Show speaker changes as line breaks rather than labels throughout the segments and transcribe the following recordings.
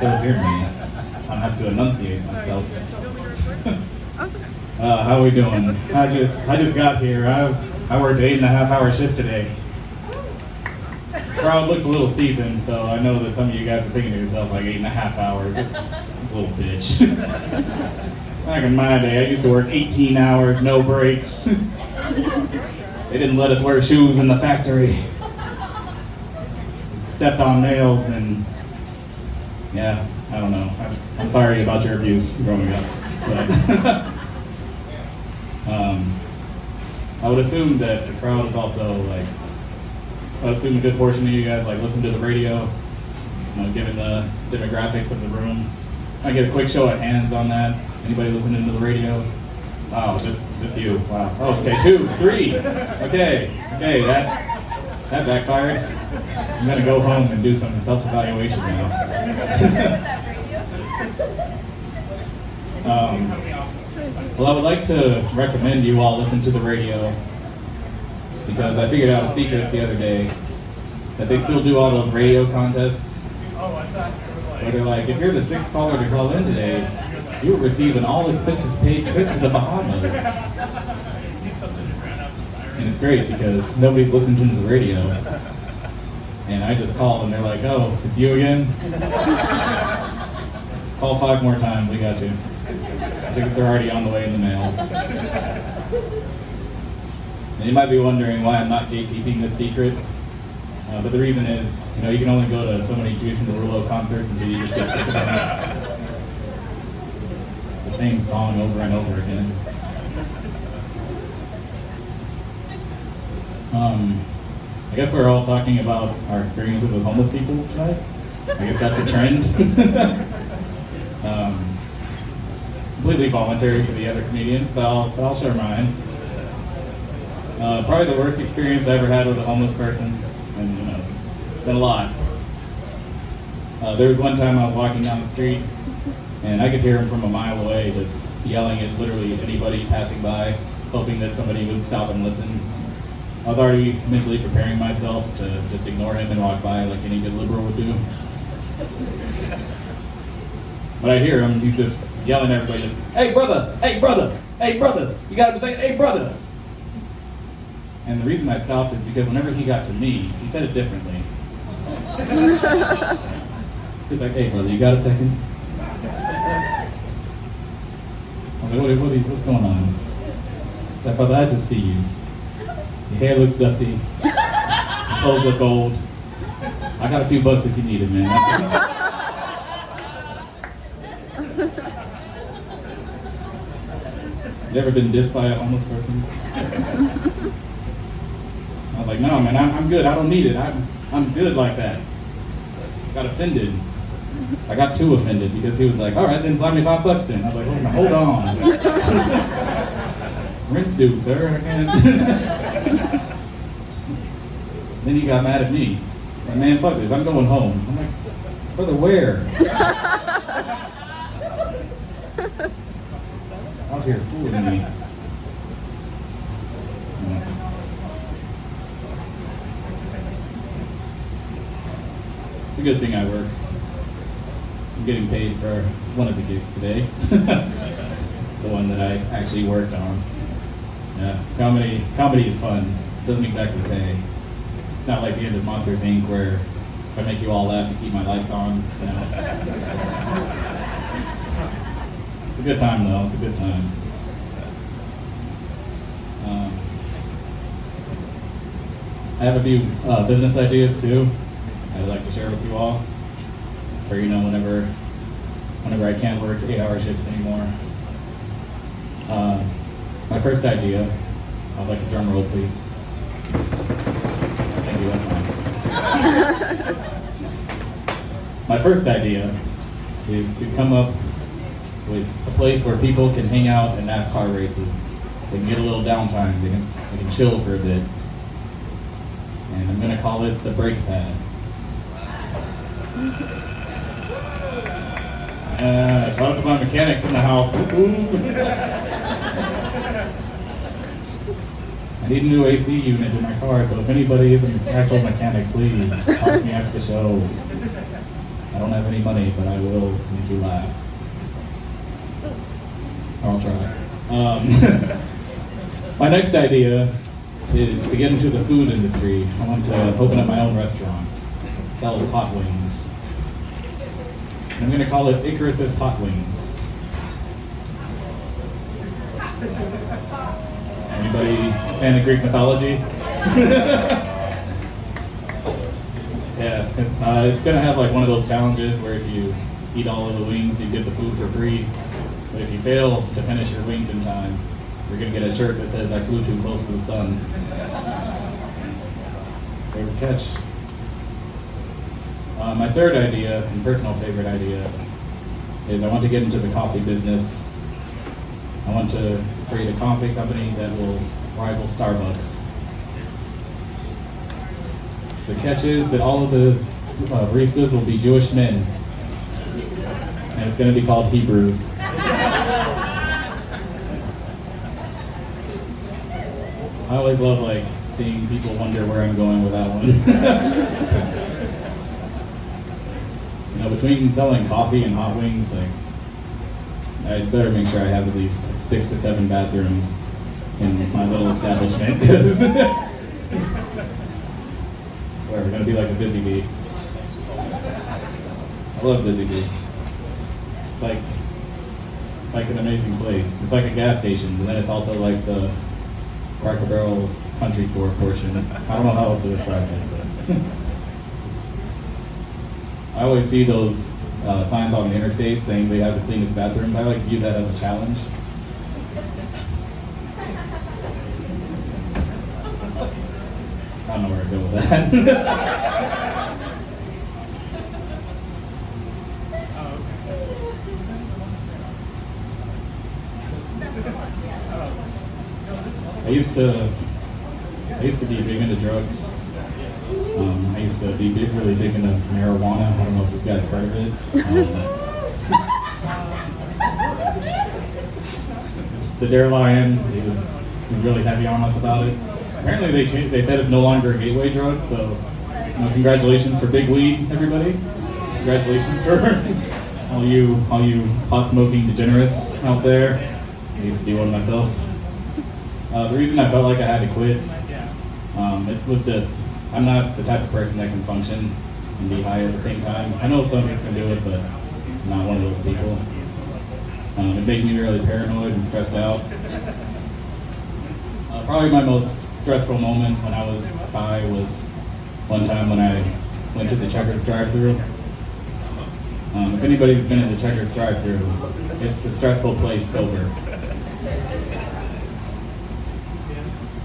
still hear me. I don't have to enunciate myself. How are we doing? I just got here. I worked an 8.5-hour shift today. Crowd looks a little seasoned, so I know that some of you guys are thinking to yourself, like 8.5 hours. It's a little bitch. Back in my day, I used to work 18 hours, no breaks. They didn't let us wear shoes in the factory. Stepped on nails, and yeah, I don't know. I'm sorry about your abuse growing up. But I would assume that the crowd is also like, I would assume a good portion of you guys like listen to the radio, given the demographics of the room. I get a quick show of hands on that. Anybody listening to the radio? Wow, just you. Wow. Oh, okay, 2, 3. Okay, that backfired. I'm gonna go home and do some self-evaluation now. Well, I would like to recommend you all listen to the radio, because I figured out a secret the other day that they still do all those radio contests where they're like, if you're the 6th caller to call in today, you will receive an all-expenses paid trip to the Bahamas. And it's great because nobody's listening to the radio. And I just called and they're like, oh, it's you again? Call 5 more times, we got you. Tickets are already on the way in the mail. And you might be wondering why I'm not gatekeeping this secret. But the reason is, you can only go to so many Jason Derulo concerts until you just get sick of them. It's the same song over and over again. I guess we're all talking about our experiences with homeless people tonight. I guess that's a trend. Completely voluntary for the other comedians, but I'll share mine. Probably the worst experience I ever had with a homeless person, and it's been a lot. There was one time I was walking down the street, and I could hear him from a mile away just yelling at literally anybody passing by, hoping that somebody would stop and listen. I was already mentally preparing myself to just ignore him and walk by like any good liberal would do. But I hear him, he's just yelling at everybody, hey brother, hey brother, hey brother, you gotta say, hey brother. And the reason I stopped is because whenever he got to me, he said it differently. He's like, hey brother, you got a second? I was like, what's going on? He's like, brother, I just see you. Your hair looks dusty. Your clothes look old. I got a few bucks if you need it, man. You ever been dissed by a homeless person? I was like, no, man, I'm good. I don't need it. I'm good like that. Got offended. I got too offended because he was like, all right, then slide me $5 then. I was like, hold on. Rent's due, sir. I can't. Then he got mad at me. Like, man, fuck this. I'm going home. I'm like, brother, where? Out here fooling me. It's a good thing I work. I'm getting paid for one of the gigs today. The one that I actually worked on. Yeah, comedy is fun. It doesn't exactly pay. It's not like the end of Monsters, Inc. where if I make you all laugh, you keep my lights on. It's a good time though. It's a good time. I have a few business ideas too. I'd like to share with you all. For whenever I can't work 8-hour shifts anymore. My first idea, I'd like a drum roll, please. Thank you, that's fine. My first idea is to come up with a place where people can hang out and NASCAR races. They can get a little downtime, they can chill for a bit. And I'm gonna call it the brake pad. Shout out to my mechanics in the house. I need a new AC unit in my car, so if anybody is an actual mechanic, please talk to me after the show. I don't have any money, but I will make you laugh. Or I'll try. My next idea is to get into the food industry. I want to open up my own restaurant that sells hot wings. I'm going to call it Icarus's Hot Wings. Anybody fan of Greek mythology? Yeah, it's going to have like one of those challenges where if you eat all of the wings, you get the food for free. But if you fail to finish your wings in time, you're going to get a shirt that says, "I flew too close to the sun." There's a catch. My third idea, and personal favorite idea, is I want to get into the coffee business. I want to create a coffee company that will rival Starbucks. The catch is that all of the baristas will be Jewish men, and it's going to be called Hebrews. I always love like seeing people wonder where I'm going with that one. You know, between selling coffee and hot wings, like I better make sure I have at least 6 to 7 bathrooms in my little establishment. We're gonna be like a busy bee. I love Busy Bee. It's like an amazing place. It's like a gas station, and then it's also like the Cracker Barrel country store portion. I don't know how else to describe it, but I always see those signs on the interstate saying they have the cleanest bathrooms. I like to view that as a challenge. I don't know where to go with that. I used to be big into drugs. I used to be really big into marijuana. I don't know if you guys heard of it. The Dare Lion, he was really heavy on us about it. Apparently they said it's no longer a gateway drug, so congratulations for big weed, everybody. Congratulations for all you pot smoking degenerates out there. I used to be one myself. The reason I felt like I had to quit, it was just, I'm not the type of person that can function and be high at the same time. I know some people can do it, but I'm not one of those people. It made me really paranoid and stressed out. Probably my most stressful moment when I was high was one time when I went to the Checkers drive-thru. If anybody's been in the Checkers drive-thru, it's a stressful place sober.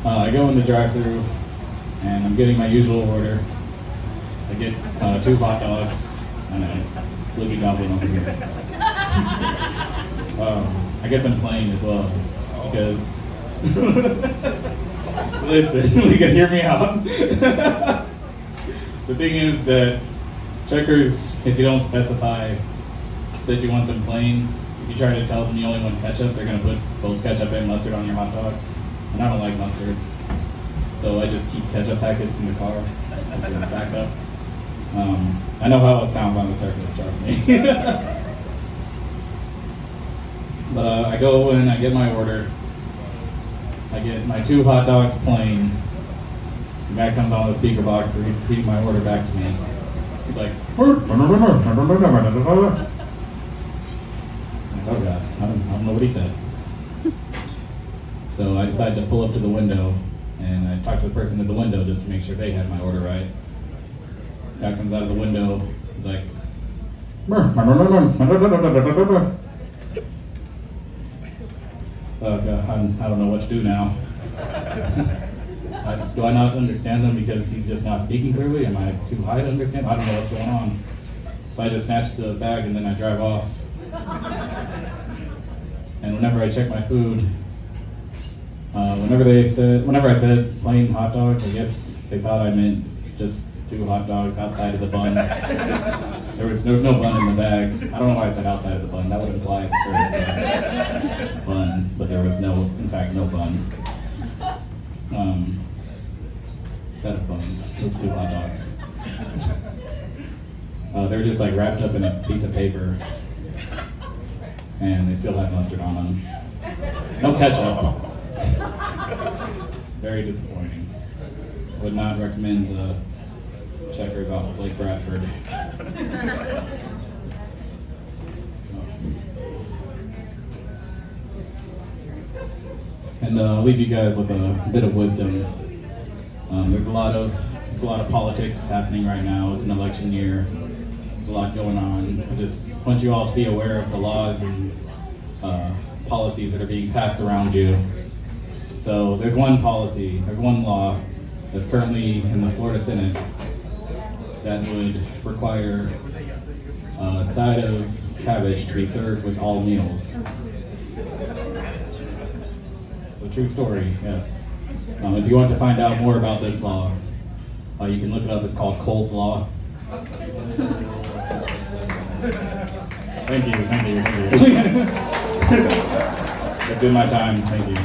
I go in the drive-thru and I'm getting my usual order. I get 2 hot dogs and a Blizzard Goblin over here. I get them plain as well because listen, you can hear me out. The thing is that Checkers, if you don't specify that you want them plain, if you try to tell them you only want ketchup, they're going to put both ketchup and mustard on your hot dogs. And I don't like mustard, so I just keep ketchup packets in the car as a backup. I know how it sounds on the surface, trust me. But I go in, I get my order. I get my 2 hot dogs plain. The guy comes on the speaker box, repeating my order back to me. He's like, oh God, I don't know what he said. So I decided to pull up to the window, and I talked to the person at the window just to make sure they had my order right. Guy comes out of the window, he's like, oh God, I don't know what to do now. Do I not understand him because he's just not speaking clearly? Am I too high to understand? I don't know what's going on. So I just snatch the bag and then I drive off. And whenever I check my food, whenever I said plain hot dog, I guess they thought I meant just 2 hot dogs outside of the bun. There was no bun in the bag. I don't know why I said outside of the bun. That would imply there was a bun, but there was in fact no bun. Instead of buns, those 2 hot dogs. They're just like wrapped up in a piece of paper, and they still have mustard on them. No ketchup. Very disappointing. Would not recommend the Checkers off of Lake Bradford. And I'll leave you guys with a bit of wisdom. There's a lot of politics happening right now. It's an election year. There's a lot going on. I just want you all to be aware of the laws and policies that are being passed around you. So there's one law that's currently in the Florida Senate that would require a side of cabbage to be served with all meals. It's a true story, yes. If you want to find out more about this law, you can look it up. It's called Cole's Law. Thank you. It's been my time. Thank you.